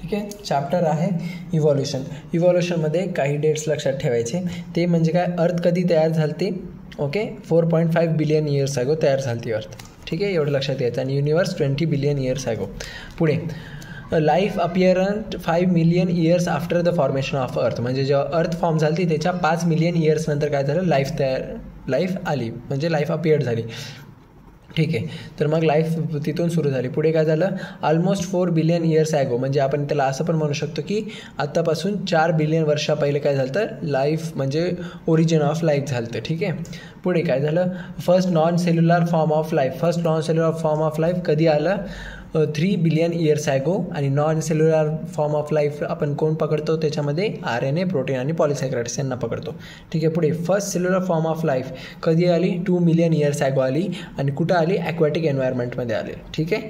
ठीक आहे. चॅप्टर आहे इव्हॉल्युशन. इव्हॉल्युशनमध्ये काही डेट्स लक्षात ठेवायचे. ते म्हणजे काय, अर्थ कधी तयार झाली, ओके, 4.5 बिलियन इयर्स अगो तयार झाली अर्थ. ठीक आहे, एवढं लक्षात घ्यायचं. आणि युनिवर्स 20 बिलियन इयर्स अगो. पुढे life apparent 5 million years after the formation of earth. म्हणजे जेव्हा अर्थ फॉर्म झाली त्याच्या 5 मिलियन इयर्स नंतर काय झालं, लाईफ आली, म्हणजे लाईफ अपिअर झाली. ठीक आहे. तर मग लाईफ तिथून सुरू झाली. पुढे काय झालं, ऑलमोस्ट 4 बिलियन इयर्स ॲगो, म्हणजे आपण त्याला असं पण म्हणू शकतो की आत्तापासून 4 बिलियन वर्षा पहिले काय झालं तर लाईफ म्हणजे ओरिजिन ऑफ लाईफ झालं. ठीक आहे. पुढे काय झालं, first non cellular form of life कधी आलं, 3 बिलियन इयर्स ॲगो. आणि non cellular form of life आपण कोण पकडतो, त्याच्यामध्ये RNA, प्रोटीन आणि पॉलिसॅकराइड्स यांना पकडतो. ठीक आहे. पुढे first cellular form of life कधी आली, 2 मिलियन इयर्स ॲगो आली. आणि कुठं आली, ॲक्वॅटिक एन्व्हायरमेंटमध्ये आली. ठीक आहे,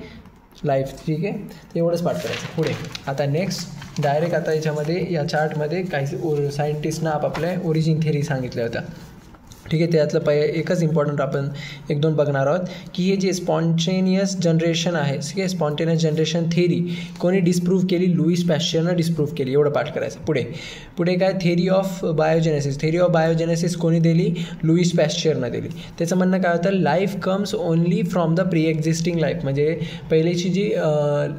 लाईफ. ठीक आहे, एवढंच पाठ करायचं. पुढे आता नेक्स्ट डायरेक्ट आता याच्यामध्ये या चार्टमध्ये काही सायंटिस्टना आपापल्या ओरिजिन थिअरी सांगितल्या होत्या. ठीक आहे. त्यातलं एकच इम्पॉर्टंट आपण 1-2 बघणार आहोत की हे जे स्पॉन्टेनियस जनरेशन आहे, ठीक आहे, स्पॉन्टेनियस जनरेशन थेरी कोणी डिस्प्रूव्ह केली, लुईस पॅश्चरनं डिस्प्रूव्ह केली. एवढं पाठ करायचं. पुढे काय, थेरी ऑफ बायोजेनेसिस कोणी दिली, लुईस पॅश्चरनं दिली. त्याचं म्हणणं काय होतं, life comes only from the pre existing life. म्हणजे पहिलेची जी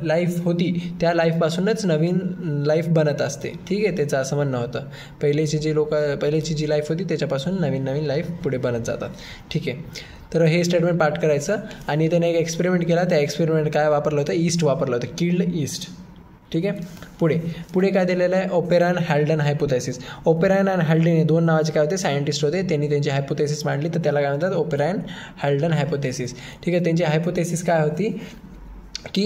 लाईफ होती त्या लाईफपासूनच नवीन लाईफ बनत असते. ठीक आहे, त्याचं असं म्हणणं होतं. पहिलेची जी लाईफ होती त्याच्यापासून नवीन लाईफ पुढे बनत जातात. ठीक आहे. तर हे स्टेटमेंट पाठ करायचं. आणि त्याने एक एक्सपेरिमेंट केला. त्या एक्सपेरिमेंट काय वापरलं होतं, ईस्ट वापरलं होतं, किल्ड ईस्ट. ठीक आहे. पुढे काय दिलेलं आहे, ओपेरॉन हॅल्डन हायपोथेसिस. ओपेरॉन आणि हॅल्डन हे 2 नावाचे काय होते, सायंटिस्ट होते. त्यांनी त्यांची हायपोथेसिस मांडली, तर त्याला काय म्हणतात, ओपेरॉन हॅल्डन हायपोथेसिस. ठीक आहे. त्यांची हायपोथेसिस काय होती की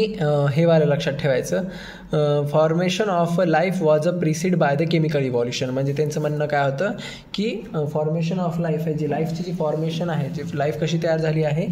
हे वाला लक्षात ठेवायचं, formation of a life was precede by the chemical evolution. म्हणजे त्यांचं म्हणणं काय होतं की फॉर्मेशन ऑफ लाईफ आहे, जी लाईफची जी फॉर्मेशन आहे, जी लाईफ कशी तयार झाली आहे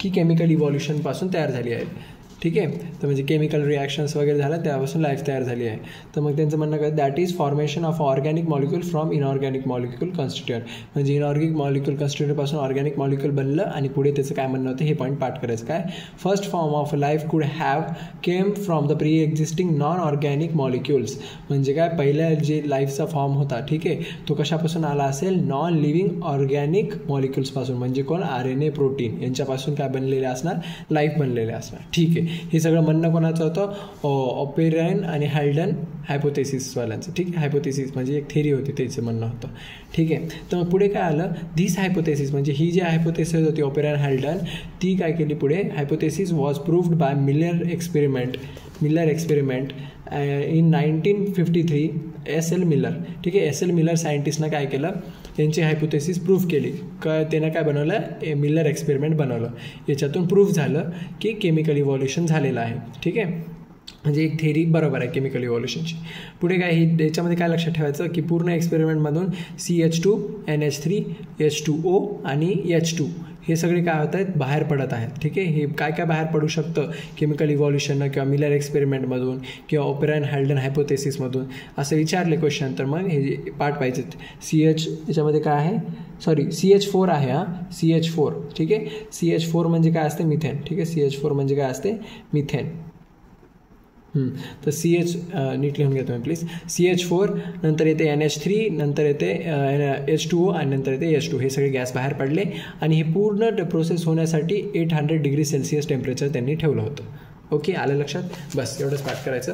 की केमिकल इव्हॉल्युशनपासून तयार झाली आहे. ठीक आहे. तर म्हणजे केमिकल रिॲक्शन्स वगैरे झाल्या त्यापासून लाईफ तयार झाली आहे. तर मग त्यांचं म्हणणं काय, that is formation of organic molecule from inorganic molecule constituent. म्हणजे इनऑर्गॅनिक मॉलिक्यूल कन्स्टिट्युएंटपासून ऑर्गॅनिक मॉलिक्यूल बनलं. आणि पुढे त्याचं काय म्हणणं होतं हे पॉईंट पाठ करायचं. काय, फर्स्ट फॉर्म ऑफ लाईफ कुड have came from the pre existing non organic molecules. म्हणजे काय, पहिल्या जे लाईफचा फॉर्म होता, ठीक आहे, तो कशापासून आला असेल, नॉन लिव्हिंग ऑर्गॅनिक मॉलिक्युल्सपासून. म्हणजे कोण, RNA, प्रोटीन यांच्यापासून काय बनलेले असणार, लाईफ बनलेले असणार. ठीक आहे. हे सगळं म्हणणं कोणाचं होतं, ओपेरॉन आणि हॅल्डन हायपोथेसिसवाल्यांचं. ठीक आहे. हायपोथेसिस म्हणजे एक थेरी होती, त्याचं म्हणणं होतं. ठीक आहे. तर मग पुढे काय आलं, धिस हायपोथेसिस म्हणजे ही जी हायपोथेसिस होती ओपेरॉन हॅल्डन, ती काय केली पुढे, hypothesis was proved bye Miller experiment in 1953. SL Miller. ठीक आहे. SL मिलर सायंटिस्टनं काय केलं, त्यांची हायपोथेसिस प्रूव्ह केली. त्यानं काय बनवलं, मिलर एक्सपेरिमेंट बनवलं. याच्यातून प्रूव्ह झालं की केमिकल इव्हॉल्युशन झालेलं आहे. ठीक आहे. म्हणजे एक थेरी बरोबर आहे केमिकल इव्हॉल्युशनची. पुढे काय, याच्यामध्ये काय लक्षात ठेवायचं की पूर्ण एक्सपेरिमेंटमधून CH2, NH3, H2O आणि H2 हे सगळे काय होत आहेत, बाहेर पडत आहेत. ठीक आहे. हे काय बाहेर पडू शकतं केमिकल इव्हॉल्युशननं किंवा मिलर एक्सपेरिमेंटमधून किंवा ओपेरॉन हॅल्डन हायपोथेसिसमधून असं विचारले क्वेश्चन. तर मग हे पाठ पाहिजेत. याच्यामध्ये काय आहे, CH4 आहे. CH4. ठीक आहे. CH4 म्हणजे काय असते, मिथेन. ठीक आहे. CH4 म्हणजे काय असते, मिथेन. तर नीट लिहून घेतो मी प्लीज. CH4 नंतर येते NH3, नंतर येते H2O आणि नंतर येते H2. हे सगळे गॅस बाहेर पडले आणि हे पूर्ण प्रोसेस होण्यासाठी 800 डिग्री सेल्सिअस टेम्परेचर त्यांनी ठेवलं होतं. ओके, आलं लक्षात. बस एवढंच पाठ करायचं.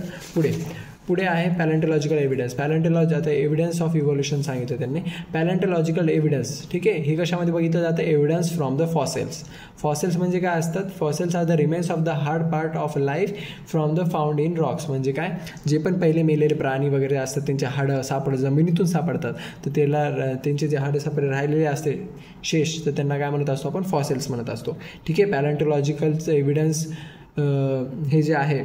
पुढे आहे पॅलेंटोलॉजिकल एव्हिडन्स. आता एव्हिडन्स ऑफ इव्हॉल्युशन सांगितलं त्यांनी. पॅलेंटोलॉजिकल एव्हिडन्स. ठीक आहे. हे कशामध्ये बघितलं जातं, एव्हिडन्स फ्रॉम द फॉसेल्स म्हणजे काय असतात, fossils are the remains of the hard part of life from the found in rocks. म्हणजे काय, जे पण पहिले मेलेले प्राणी वगैरे असतात त्यांचे हाडं जमिनीतून सापडतात, तर त्याला त्यांचे जे हाडं राहिलेले असते शेष, तर त्यांना काय म्हणत असतो आपण, फॉसेल्स म्हणत असतो. ठीक आहे. पॅलेंटोलॉजिकलचं एव्हिडन्स हे जे आहे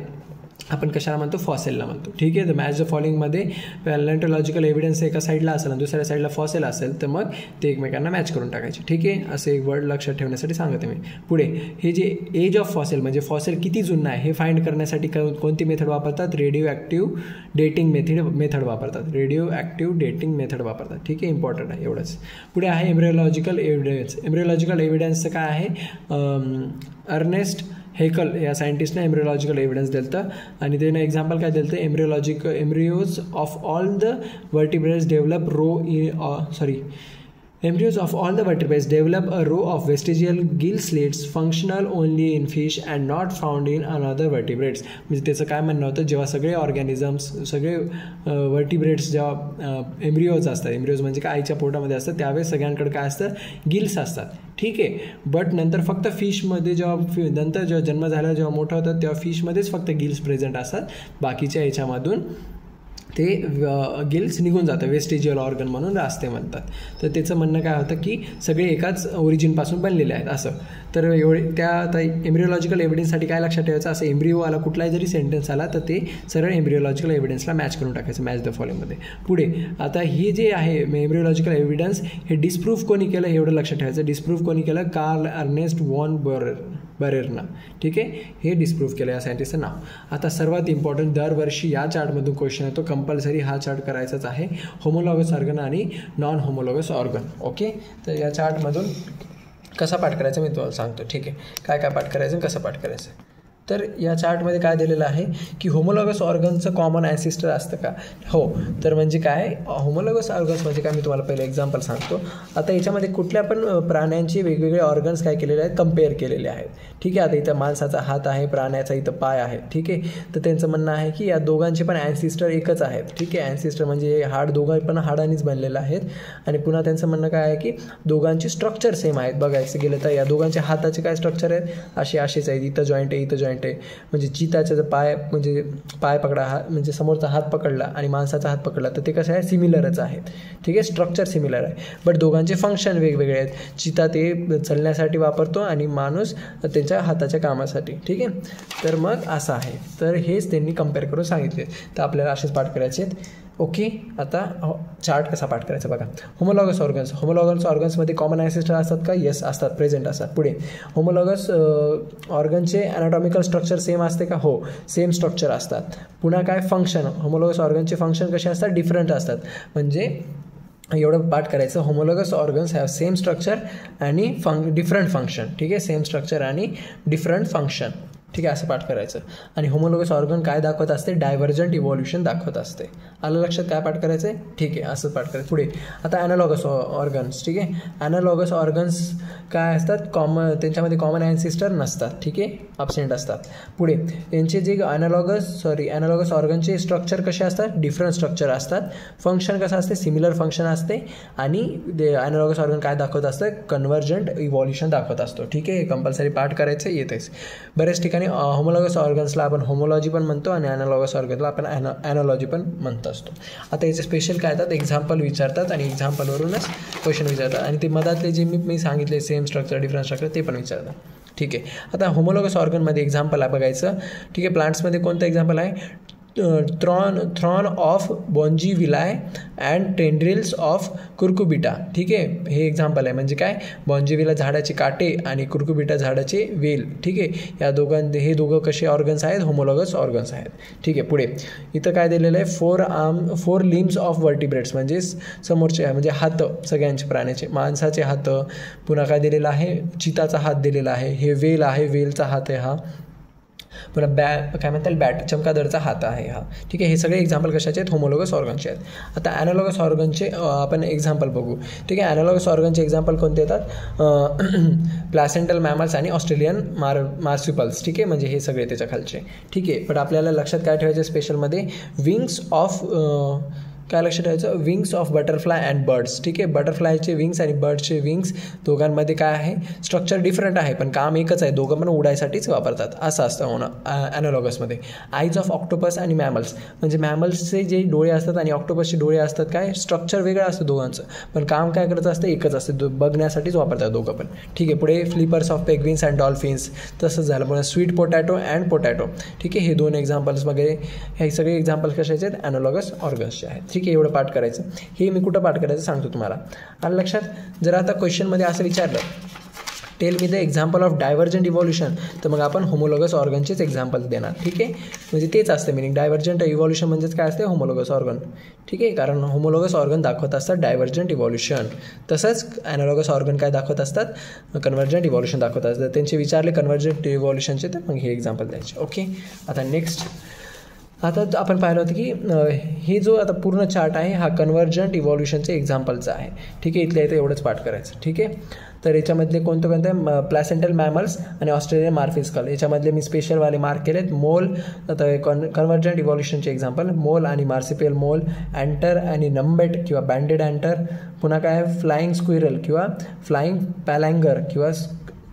आपण कशाला म्हणतो, फॉसेलला म्हणतो. ठीक आहे. तर मॅच द फॉलोइंगमध्ये पॅलेंटोलॉजिकल एव्हिडन्स एका साईडला असेल आणि दुसऱ्या साईडला फॉसेल असेल, तर मग ते एकमेकांना मॅच करून टाकायचे. ठीक आहे. असं एक वर्ड लक्षात ठेवण्यासाठी सांगते मी. पुढे हे जे एज ऑफ फॉसेल म्हणजे फॉसेल किती जुनं आहे हे फाइंड करण्यासाठी कोणती मेथड वापरतात, रेडिओ ॲक्टिव्ह डेटिंग मेथड वापरतात. ठीक आहे. इम्पॉर्टंट आहे एवढंच. पुढे आहे एम्ब्रियोलॉजिकल एव्हिडन्सचं काय आहे, अर्नेस्ट हेकल या सायंटिस्टनं एम्ब्रिओलॉजिकल एव्हिडन्स दिलं होतं आणि त्यानं एक्झाम्पल काय दिलं होतं, embryos of all the vertebrates develop Embryos of all the vertebrates develop a row of vestigial gill slits functional only in fish and not found in another vertebrates. म्हणजे त्याचं काय म्हणणं होतं, जेव्हा सगळे ऑर्गॅनिझम्स सगळे वर्टिब्रेट्स जेव्हा एम्ब्रिओज असतात, एम्ब्रिओज म्हणजे काय आईच्या पोटामध्ये असतात, त्यावेळेस सगळ्यांकडे काय असतं, गिल्स असतात. ठीक आहे. बट नंतर फक्त फिशमध्ये जेव्हा जन्म झाला जेव्हा मोठा होतात तेव्हा फिशमध्येच फक्त गिल्स प्रेझेंट असतात, बाकीच्या याच्यामधून ते गिल्स निघून जातं, वेस्टिजियल ऑर्गन म्हणून रास्ते म्हणतात. तर त्याचं म्हणणं काय होतं की सगळे एकाच ओरिजिनपासून बनलेले आहेत असं. तर एवढे त्या आता एम्ब्रिओलॉजिकल एव्हिडन्ससाठी काय लक्षात ठेवायचं, असं एम्ब्रिओ आला कुठलाही जरी सेंटेन्स आला तर ते सरळ एम्ब्रिओलॉजिकल एव्हिडन्सला मॅच करून टाकायचं, मॅच द फॉलोइंगमध्ये. पुढे आता हे जे आहे एम्ब्रिओलॉजिकल एव्हिडन्स हे डिस्प्रूव्ह कोणी केलं एवढं लक्षात ठेवायचं. डिस्प्रूव्ह कोणी केलं, कार्ल अर्नेस्ट वॉन बरेरनं. ठीक आहे, हे डिस्प्रूव्ह केलं या सायंटिस्टचं नाव. आता सर्वात इम्पॉर्टंट, दरवर्षी या चार्टमधून क्वेश्चन येतो, कंपल्सरी हा चार्ट करायचाच आहे, होमोलॉगस ऑर्गन आणि नॉन होमोलॉगस ऑर्गन. ओके, तर या चार्टमधून कसा पाठ करायचा मी तुम्हाला सांगतो. ठीक आहे, काय काय पाठ करायचं, कसं पाठ करायचं. तर या चार्टमध्ये काय दिलेलं आहे की होमोलॉगस ऑर्गनचं कॉमन ॲन्सिस्टर असतं का. हो, तर म्हणजे काय होमोलॉगस ऑर्गन्स म्हणजे काय मी तुम्हाला पहिले एक्झाम्पल सांगतो. आता याच्यामध्ये कुठल्या पण प्राण्यांचे वेगवेगळे ऑर्गन्स काय केलेले आहेत, कम्पेअर केलेले आहेत. ठीक आहे, आता इथं माणसाचा हात आहे, प्राण्याचा इथं पाय आहे. ठीक आहे, तर त्यांचं म्हणणं आहे की या दोघांचे पण ॲन्सिस्टर एकच आहेत. ठीक आहे, ॲन्सिस्टर म्हणजे हाड दोघं पण हाडांनीच बनलेलं आहेत. आणि पुन्हा त्यांचं म्हणणं काय आहे की दोघांचे स्ट्रक्चर सेम आहेत. बघायचं गेलं तर या दोघांच्या हाताचे काय स्ट्रक्चर आहेत, असेच आहेत. इथं जॉईंट आहे, इथं जॉईंट आहे. म्हणजे चिताचा जर पाय पकडा, म्हणजे समोरचा हात पकडला आणि माणसाचा हात पकडला तर ते कसं आहे, सिमिलरच आहेत. ठीक आहे, स्ट्रक्चर सिमिलर आहे, बट दोघांचे फंक्शन वेगवेगळे आहेत. चिता ते चलण्यासाठी वापरतो आणि माणूस त्यांच्या हाताच्या कामासाठी. ठीक आहे, तर मग असं आहे. तर हेच त्यांनी कम्पेअर करून सांगितले. तर आपल्याला असेच पाठ करायचे आहेत. ओके, आता चार्ट कसा पाठ करायचा बघा. होमोलॉगस ऑर्गन्समध्ये कॉमन ॲन्सेस्टर असतात का, येस असतात, प्रेझेंट असतात. पुढे होमोलॉगस ऑर्गनचे ॲनाटॉमिकल स्ट्रक्चर सेम असते का, हो सेम स्ट्रक्चर असतात. पुन्हा काय फंक्शन, होमोलॉगस ऑर्गनचे फंक्शन कसे असतात, डिफरंट असतात. म्हणजे एवढं पाठ करायचं, homologous organs have same structure आणि डिफरंट फंक्शन. ठीक आहे, सेम स्ट्रक्चर आणि डिफरंट फंक्शन. ठीक आहे, असं पाठ करायचं. आणि होमोलॉगस ऑर्गन काय दाखवत असते, डायव्हर्जंट इव्हॉल्युशन दाखवत असते. आलं लक्षात काय पाठ करायचं आहे. ठीक आहे, असं पाठ करायचं. पुढे आता ॲनालॉगस ऑर्गन्स. ठीक आहे, ॲनालॉगस ऑर्गन्स काय असतात, त्यांच्यामध्ये कॉमन ॲन्सिस्टर नसतात. ठीक आहे, ॲब्सेंट असतात. पुढे त्यांचे जे ॲनालॉगस ऑर्गनचे स्ट्रक्चर कसे असतात, डिफरंट स्ट्रक्चर असतात. फंक्शन कसं असते, सिमिलर फंक्शन असते. आणि ॲनालॉगस ऑर्गन काय दाखवत असतं, कन्व्हर्जंट इव्हॉल्युशन दाखवत असतो. ठीक आहे, कंपल्सरी पाठ करायचं येतेच. बऱ्याच ठिकाणी होमोलॉगस ऑर्गन्सला आपण होमोलॉजी पण म्हणतो आणि ॲनालॉगस ऑर्गनला आपण ॲनालॉजी पण म्हणत असतो. आता याचे स्पेशल काय येतात, एक्झाम्पल विचारतात आणि एक्झाम्पलवरूनच क्वेश्चन विचारतात. आणि ते मधातले जे मी सांगितले सेम स्ट्रक्चर डिफरंट स्ट्रक्चर ते पण विचारतात. ठीक आहे, आता होमोलॉगस ऑर्गनमध्ये एक्झाम्पल आहे बघायचं. ठीक आहे, प्लांट्समध्ये कोणतं एक्झाम्पल आहे, thorn of bougainvillea and tendrils of cucurbita. ठीक आहे, हे एक्झाम्पल आहे. म्हणजे काय, बॉन्जिविला झाडाचे काटे आणि कुर्कुबिटा झाडाचे वेल. ठीक आहे, हे दोघं कसे ऑर्गन्स आहेत, होमोलॉगस ऑर्गन्स आहेत. ठीक आहे, पुढे इथं काय दिलेलं आहे, 4 लिम्स ऑफ वर्टिब्रेट्स म्हणजे समोरचे म्हणजे हात सगळ्यांचे प्राण्याचे, माणसाचे हात. पुन्हा काय दिलेलं आहे, चिताचा हात दिलेला आहे. हे वेल आहे, वेलचा हात आहे हा. पुन्हा काय म्हणतात, बॅट चमकादरचा हात आहे हा. ठीक आहे, हे सगळे एक्झाम्पल कशाचे आहेत, होमोलॉगस ऑर्गनचे आहेत. आता ॲनालॉगस ऑर्गनचे आपण एक्झाम्पल बघू. ठीक आहे, ॲनालॉगस ऑर्गनचे एक्झाम्पल कोणते येतात, प्लॅसेंटल मॅमल्स आणि ऑस्ट्रेलियन मार्सिपल्स. ठीक आहे, म्हणजे हे सगळे त्याच्या खालचे. ठीक आहे, पण आपल्याला लक्षात काय ठेवायचं स्पेशलमध्ये, विंग्स ऑफ काय लक्षात ठेवायचं, wings of butterfly and birds. ठीक आहे, बटरफ्लायचे विंग्स आणि बर्ड्सचे विंग्स दोघांमध्ये काय आहे, स्ट्रक्चर डिफरंट आहे पण काम एकच आहे, दोघं पण उडायसाठीच वापरतात. असं असतं ॲनालॉगसमध्ये. आईज ऑफ ऑक्टोपस आणि मॅमल्स म्हणजे मॅमल्सचे जे डोळे असतात आणि ऑक्टोपसचे डोळे असतात, काय स्ट्रक्चर वेगळं असतं दोघांचं पण काम काय करत असतं, एकच असतं, बघण्यासाठीच वापरतात दोघं पण. ठीक आहे, पुढे फ्लिपर्स ऑफ पेग्विन्स अँड डॉल्फिन्स तसंच झालं. पुढे स्वीट पोटॅटो अँड पोटॅटो. ठीक आहे, हे 2 एक्झाम्पल्स वगैरे हे सगळे एक्झाम्पल्स कशाचे आहेत, ॲनालॉगस ऑर्गन्सचे आहेत. ठीक आहे, एवढं पाठ करायचं. हे मी कुठं पाठ करायचं सांगतो तुम्हाला. आणि लक्षात, जर आता क्वेश्चनमध्ये असं विचारलं tell me the example of divergent evolution, तर मग आपण होमोलॉगस ऑर्गनचेच एक्झाम्पल देणार. ठीक आहे, म्हणजे तेच असते मिनिंग. डायव्हर्जंट इव्हॉल्युशन म्हणजेच काय असते, होमोलॉगस ऑर्गन. ठीक आहे, कारण होमोलॉगस ऑर्गन दाखवत असतात डायव्हर्जंट इव्हॉल्युशन, तसंच ॲनालॉगस ऑर्गन काय दाखवत असतात, कन्व्हर्जंट इव्हॉल्युशन दाखवत असतात. त्यांचे विचारले कन्व्हर्जंट इव्हॉल्युशनचे तर मग हे एक्झाम्पल द्यायचे. ओके, आता नेक्स्ट, आता आपण पाहिलं होतं की हे जो आता पूर्ण चार्ट आहे हा कन्व्हर्जंट इव्हॉल्युशनचे एक्झाम्पलचा आहे. ठीक आहे, इथल्या इथं एवढंच पाठ करायचं. ठीक आहे, तर याच्यामधले कोणते प्लॅसेंटल मॅमल्स आणि ऑस्ट्रेलियन मार्फिस्कल याच्यामधले मी स्पेशलवाले मार्क केलेत. मोल, आता कन्व्हर्जंट इव्हॉल्युशनचे एक्झाम्पल मोल आणि मार्सिपियल मोल, अँटर आणि नंबेट किंवा बँडेड अँटर, पुन्हा काय फ्लाइंग स्क्विरल किंवा फ्लाइंग पॅलँगर किंवा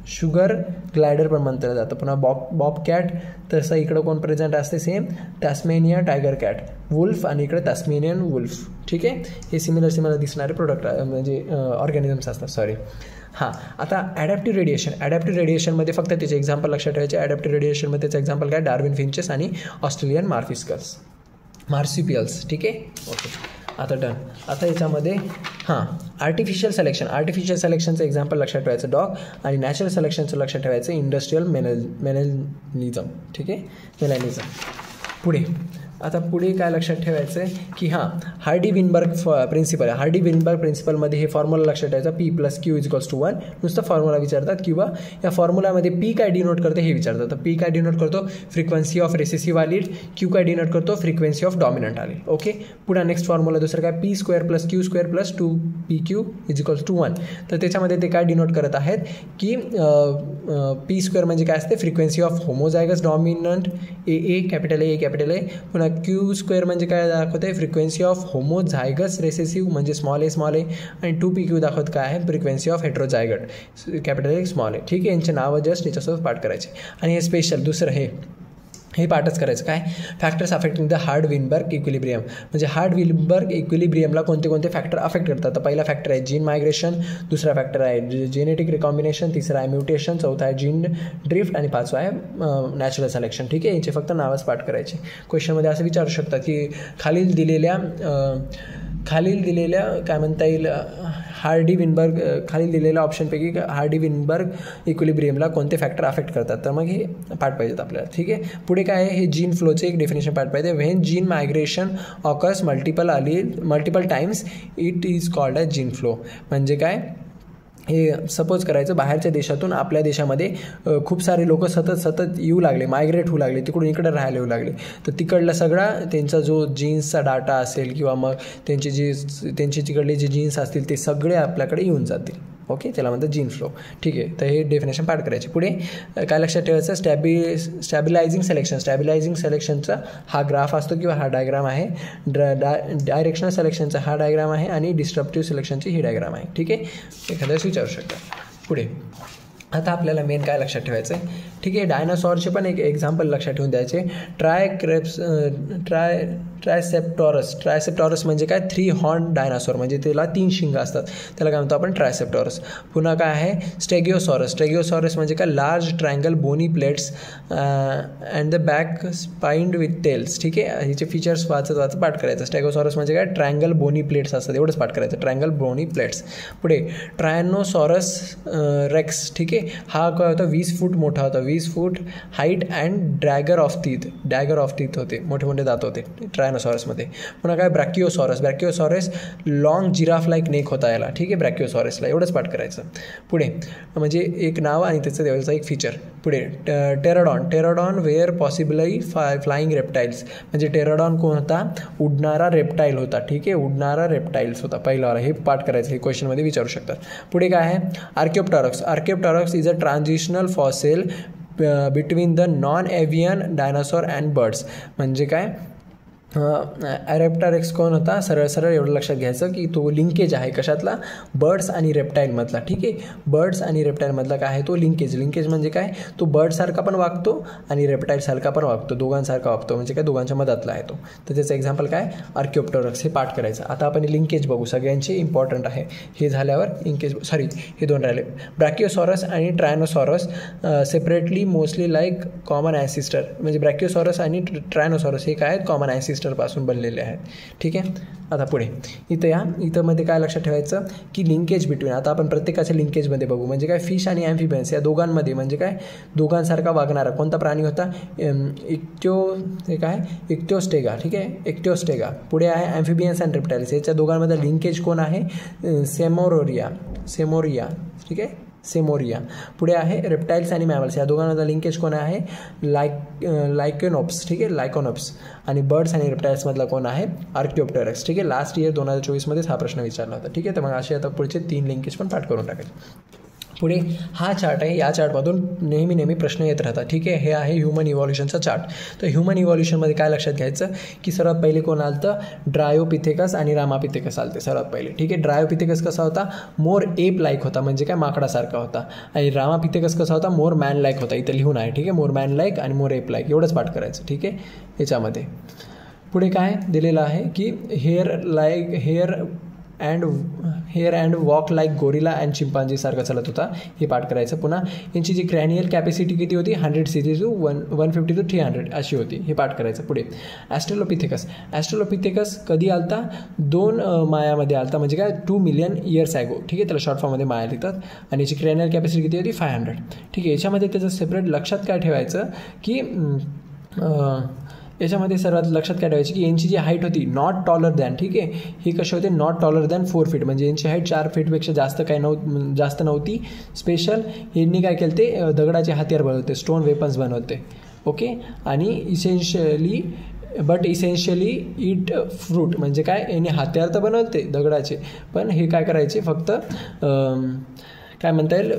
शुगर ग्लायडर पण म्हटलं जातं. पुन्हा बॉब कॅट, तसं इकडं कोण प्रेझेंट असते सेम टॅस्मेनिया टायगर कॅट, वुल्फ आणि इकडे टॅस्मेनियन वुल्फ. ठीक आहे, हे सिमिलर दिसणारे प्रोडक्ट म्हणजे ऑर्गॅनिझम्स असतात. सॉरी, हां. आता ॲडॅप्टिव्ह रेडिएशनमध्ये फक्त त्याचे एक्झाम्पल लक्षात ठेवायचे. ॲडॅप्टिव्ह रेडिएशनमध्ये त्याचं एक्झाम्पल काय, डार्विन फिंचेस आणि ऑस्ट्रेलियन मार्सिपियल्स. ठीक आहे, ओके, आता डन. आता याच्यामध्ये आर्टिफिशियल सिलेक्शनचं एक्झाम्पल लक्षात ठेवायचं डॉग, आणि नॅचरल सिलेक्शनचं लक्षात ठेवायचं इंडस्ट्रियल मेलॅनिझम. ठीक आहे, मेलॅनिझम. पुढे काय लक्षात ठेवायचं आहे की हार्डी विनबर्ग प्रिन्सिपलमध्ये हे फॉर्म्युला लक्षात ठेवायचा, P+Q=1. नुसतं फॉर्म्युला विचारतात किंवा या फॉर्म्युलामध्ये P काय डिनोट करते हे विचारतात. तर P काय डिनोट करतो, फ्रिक्वेन्सी ऑफ रेसेसिव्ह आलीड. Q काय डिनोट करतो, फ्रिक्वेन्सी ऑफ डॉमिनंट आलीड. ओके, पुढे नेक्स्ट फॉर्म्युला दुसरं काय, P² + Q² + 2PQ=1. तर त्याच्यामध्ये ते काय डिनोट करत आहेत की P² म्हणजे काय असते, frequency of homozygous dominant AA, capital A. पुन्हा Q² म्हणजे काय दाखवते, फ्रिक्वेन्सी ऑफ होमोझायगस रेसेसिव्ह म्हणजे स्मॉल a, आणि 2PQ दाखवत काय आहे, frequency of heterozygote, capital A, small a. ठीक आहे, यांचे नावं जस्ट याच्यासोबत पाठ करायचे. आणि हे स्पेशल दुसरं हे पाठच करायचं काय, factors affecting the hard Weinberg equilibrium, म्हणजे हार्ड विनबर्ग इक्विलिब्रियमला कोणते फॅक्टर अफेक्ट करतात. तर पहिला फॅक्टर आहे जीन मायग्रेशन, दुसरा फॅक्टर आहे जेनेटिक रिकॉम्बिनेशन, तिसरा आहे म्युटेशन, चौथा आहे जीन ड्रिफ्ट आणि पाचवा आहे नॅचरल सिलेक्शन. ठीक आहे, यांचे फक्त नावच पाठ करायचे. क्वेश्चनमध्ये असं विचारू शकतात की खालील दिलेल्या काय म्हणता येईल खालील दिलेल्या ऑप्शनपैकी हार्डी विनबर्ग इक्विलिब्रियमला कोणते फॅक्टर अफेक्ट करतात. तर मग हे पाठ पाहिजेत आपल्याला. ठीक आहे, पुढे काय आहे, हे जीन फ्लोचे एक डेफिनेशन पाठ पाहिजे. When gene migration occurs multiple times it is called as gene flow. म्हणजे काय, हे सपोज करायचं बाहेरच्या देशातून आपल्या देशामध्ये खूप सारे लोक सतत येऊ लागले, मायग्रेट होऊ लागले, तिकडून इकडे राहायला येऊ लागले. तर तिकडला सगळा त्यांचा जो जीन्सचा डाटा असेल किंवा मग त्यांचे तिकडले जे जीन्स असतील ते सगळे आपल्याकडे येऊन जातील. ओके, त्याला म्हणतात जीन फ्लो. ठीक आहे, तर हे डेफिनेशन पाठ करायचे. पुढे काय लक्षात ठेवायचं, स्टॅबिलायझिंग सिलेक्शनचा हा ग्राफ असतो किंवा हा डायग्राम आहे. डायरेक्शनल सिलेक्शनचा हा डायग्राम आहे आणि डिस्ट्रप्टिव्ह सिलेक्शनची ही डायग्राम आहे. ठीक आहे, एखाद्याच विचारू शकता. पुढे आता आपल्याला मेन काय लक्षात ठेवायचं आहे. ठीक आहे, डायनासॉरचे पण एक एक्झाम्पल लक्षात ठेवून द्यायचे. ट्रायसेप्टॉरस म्हणजे काय, 3 हॉर्न डायनासॉर, म्हणजे त्याला 3 शिंग असतात, त्याला काय म्हणतो आपण ट्रायसेप्टॉरस. पुन्हा काय आहे, स्टेगिओसॉरस म्हणजे काय, large triangle bony plates and the back spined with tails. ठीक आहे, ह्याचे फीचर्स वाचत पाठ करायचं. स्टेगोसॉरस म्हणजे काय, ट्रायंगल बोनी प्लेट्स असतात, एवढंच पाठ करायचं, ट्रायंगल बोनी प्लेट्स. पुढे ट्रायनोसॉरस रेक्स. ठीक आहे, हा काय होता, 20 फूट मोठा होता, 20 फूट हाईट अँड ड्रॅगर ऑफ टीथ होते, मोठे दात होते ट्रायनोसॉरसमध्ये. पुन्हा काय, ब्रॅकिओसॉरस लॉंग जिराफ लाईक नेक होता याला. ठीक आहे, ब्रॅकिओसॉरसला एवढंच पाठ करायचं. पुढे म्हणजे एक नाव आणि त्याचं देवाचं एक फीचर. पुढे टेराडॉन वेअर पॉसिबली फ्लाइंग रेप्टाईल्स, म्हणजे टेराडॉन कोण होता, उडणारा रेप्टाईल होता. ठीक आहे, उडणारा रेप्टाईल्स होता पहिला. हे पाठ करायचं, हे क्वेश्चनमध्ये विचारू शकतात. पुढे काय आहे, archaeopteryx is a transitional fossil between the non avian dinosaur and birds. म्हणजे काय, ॲरेप्टारेक्स कोण होता, सरळ एवढं लक्षात घ्यायचं की तो लिंकेज आहे कशातला, बर्ड्स आणि रेप्टाईलमधला. ठीक आहे, बर्ड्स आणि रेप्टाईलमधला काय आहे, तो लिंकेज म्हणजे काय, तो बर्डसारखा पण वागतो आणि रेप्टाईलसारखा पण वागतो, दोघांसारखा वागतो, म्हणजे काय, दोघांच्या मधातला आहे तो. तर त्याचं एक्झाम्पल काय, आर्किओप्टेरॉक्स. हे पाठ करायचं. आता आपण लिंकेज बघू, सगळ्यांचे इम्पॉर्टंट आहे. हे झाल्यावर हे 2 राहिले. ब्रॅकिओसॉरस आणि ट्रायनोसॉरस सेपरेटली मोस्टली लाईक कॉमन ॲन्सिस्टर, म्हणजे ब्रॅकिओसॉरस आणि ट्रायनोसॉरस हे काय आहेत, कॉमन ॲन्सिस्टर सिस्टरपासून बनलेले आहेत. ठीक आहे. आता पुढे इथं मध्ये काय लक्षात ठेवायचं की लिंकेज बिटवीन, आता आपण प्रत्येकाच्या लिंकेजमध्ये बघू. म्हणजे काय, फिश आणि ॲम्फिबियन्स या दोघांमध्ये म्हणजे काय, दोघांसारखा वागणारा कोणता प्राणी होता, इक्टिओस्टेगा. ठीक आहे, इक्टिओस्टेगा. पुढे आहे ॲम्फिबियन्स अँड रेप्टाइल्स, याच्या दोघांमध्ये लिंकेज कोण आहे, सेमोरिया. ठीक आहे, सेमोरिया. पुढे आहे रेप्टाइल्स आणि मॅमल्स, या दोघांमधला लिंकेज कोण आहे, लायकोनॉप्स. ठीक आहे, लायकोनॉप्स. आणि बर्ड्स आणि रेप्टाइल्समधला कोण आहे, आर्किओप्टेरक्स. ठीक आहे, लास्ट इयर 2024मध्येच हा प्रश्न विचारला होता. ठीक आहे, तर मग असे आता पुढचे 3 लिंकेज पण पाठ करून टाकेल. पुढे हा चार्ट आहे, या चार्टमधून नेहमी प्रश्न येत राहतात. ठीक आहे, हे आहे ह्युमन इव्हॉल्युशनचा चार्ट. तर ह्युमन इव्हॉल्युशनमध्ये काय लक्षात घ्यायचं की सर्वात पहिले कोण आलं, ड्रायोपिथेकस आणि रामापिथेकस आलते सर्वात पहिले. ठीक आहे, ड्रायोपिथेकस कसा होता, मोर एप लाईक होता, म्हणजे काय माकडासारखा होता. आणि रामापिथेकस कसा होता, मोर मॅन लाईक होता. इथं लिहून आहे. ठीक आहे, मोर मॅन लाईक आणि मोर एप लाईक, एवढंच पाठ करायचं. ठीक आहे, याच्यामध्ये पुढे काय दिलेलं आहे की hair and walk like gorilla and chimpanzee सारखा चालत होता, हे पाठ करायचं. पुन्हा यांची जी क्रॅनियल कॅपॅसिटी किती होती, 100 cc to 150 to 300 अशी होती, हे पाठ करायचं. पुढे ॲस्ट्रोलोपिथेकस कधी आलता, 2 मायामध्ये आलता, म्हणजे काय 2 million years ago. ठीक आहे, त्याला शॉर्ट फॉर्ममध्ये माया लिहितात. आणि याची क्रॅनियल कॅपॅसिटी किती होती, 500. ठीक आहे, याच्यामध्ये त्याचं सेपरेट लक्षात काय ठेवायचं की याच्यामध्ये सर्वात लक्षात काय ठेवायची की यांची जी हाईट होती नॉट टॉलर दॅन. ठीक आहे, ही कशी होते, नॉट टॉलर दॅन 4 feet, म्हणजे यांची हाईट 4 feetपेक्षा जास्त नव्हती. स्पेशल यांनी काय केलं ते दगडाचे हत्यार बनवते, स्टोन वेपन्स बनवते. ओके, आणि इसेन्शियली इट फ्रूट, म्हणजे काय यांनी हत्यार तर बनवते दगडाचे, पण हे काय करायचे फक्त काय म्हणता येईल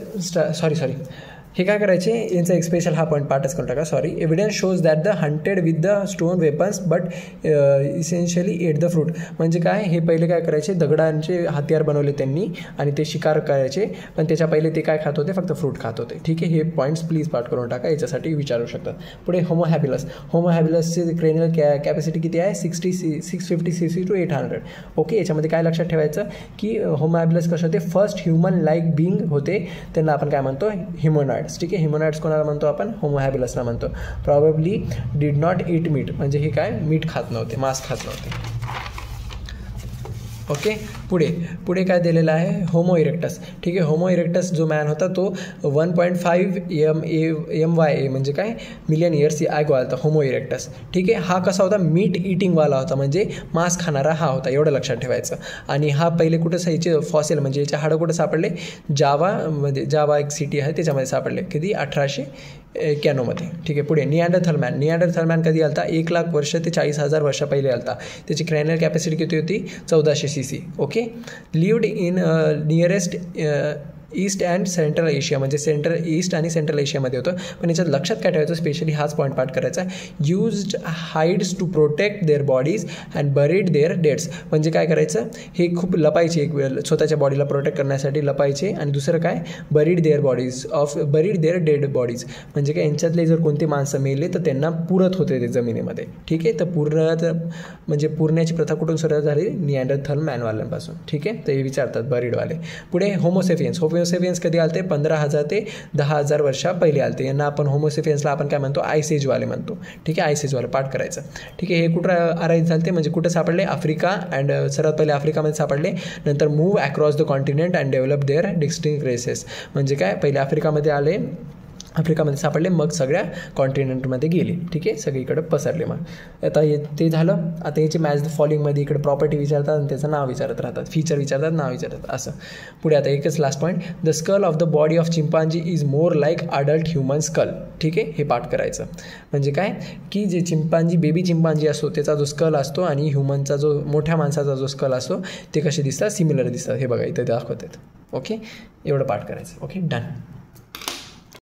हे काय करायचे, यांचा एक स्पेशल हा पॉईंट पाठच करून टाका. Evidence shows that the hunted with the stone weapons but essentially ate the fruit, म्हणजे काय हे पहिले काय करायचे, दगडांचे हत्यार बनवले त्यांनी आणि ते शिकार करायचे, पण त्याच्या पहिले ते काय खात होते, फक्त फ्रूट खात होते. ठीक आहे, हे पॉईंट्स प्लीज पाठ करून टाका, याच्यासाठी विचारू शकतात. पुढे होमो हॅबिलसची क्रेनियल कॅपॅसिटी किती आहे, 650 cc to 800. ओके, याच्यामध्ये काय लक्षात ठेवायचं की होमो हॅबिलस कसे होते, फर्स्ट ह्युमन लाईक बिंग होते, त्यांना आपण काय म्हणतो, ह्युमनॉइड. ठीक आहे, ह्युमनॉइड्स कोणाला म्हणतो आपण, होमो हॅबिलसला म्हणतो. Probably did not eat meat, म्हणजे हे काय मीठ खात नव्हते, मांस खात नव्हते. ओके, पुढे काय दिलेलं आहे, होमो इरेक्टस. ठीक आहे, होमो इरेक्टस जो मॅन होता तो 1.5 MYA म्हणजे काय मिलियन इयर्स ॲगो आला होता होमो इरेक्टस. ठीक आहे, हा कसा होता, मीट इटिंगवाला होता, म्हणजे मांस खाणारा हा होता, एवढं लक्षात ठेवायचं. आणि हा पहिले कुठं याचे फॉसिल म्हणजे याचे हाडं कुठं सापडले, जावा एक सिटी आहे त्याच्यामध्ये सापडले, कधी 1891मध्ये. ठीक आहे, पुढे निअँडरथल मॅन कधी आलता, 1 लाख वर्ष ते 40,000 वर्ष पहिले आलता. त्याची क्रॅनियल कॅपॅसिटी किती होती, 1400 cc. Okay, lived in nearest east and central Asia, म्हणजे ईस्ट आणि सेंट्रल एशियामध्ये होतं. पण याच्यात लक्षात काय ठेवायचं, स्पेशली हाच पॉईंट पाठ करायचा, used hides to protect their bodies and buried their deads, म्हणजे काय करायचं, हे खूप लपायचे, एक वेळ स्वतःच्या बॉडीला प्रोटेक्ट करण्यासाठी लपायचे. आणि दुसरं काय, बरीड देअर डेड बॉडीज, म्हणजे काय यांच्यातले जर कोणते माणसं मेले तर त्यांना पुरत होते ते जमिनीमध्ये. ठीक आहे, तर पुरण्याची प्रथा कुठून सुरुवात झाली, निअँडरथल मॅनवाल्यांपासून. ठीक आहे, तर हे विचारतात बरीडवाले. पुढे होमोसेपियन्स कधी आलते, 15,000 ते 10,000 वर्षा पहिले आलते. यांना आपण होमोसेपियन्सला आपण काय म्हणतो, आयसेजवाले म्हणतो. ठीक आहे, आयसेजवाले पाठ करायचं. ठीक आहे, हे कुठं अराईज झालते, म्हणजे कुठं सापडले, आफ्रिका अँड सर्वात पहिले आफ्रिकामध्ये सापडले, नंतर move across the continent and develop their distinct races, म्हणजे काय पहिले आफ्रिकामध्ये आले, आफ्रिकामध्ये सापडले, मग सगळ्या कॉन्टिनेंटमध्ये गेले. ठीक आहे, सगळीकडे पसरले. मग आता ते झालं. आता याचे मॅच द फॉलोइंगमध्ये इकडे प्रॉपर्टी विचारतात आणि त्याचं नाव विचारत राहतात, फीचर विचारतात, नाव विचारतात, असं. पुढे आता एकच last point, the skull of the body of chimpanzee is more like adult human skull. ठीक आहे, हे पाठ करायचं. म्हणजे काय की जे बेबी चिंपांजी असतो त्याचा जो स्कल असतो आणि ह्युमनचा जो मोठ्या माणसाचा जो स्कल असतो ते कसे दिसतात, सिमिलर दिसतात. हे बघा इथे दाखवतात. ओके, एवढं पाठ करायचं. Okay, done.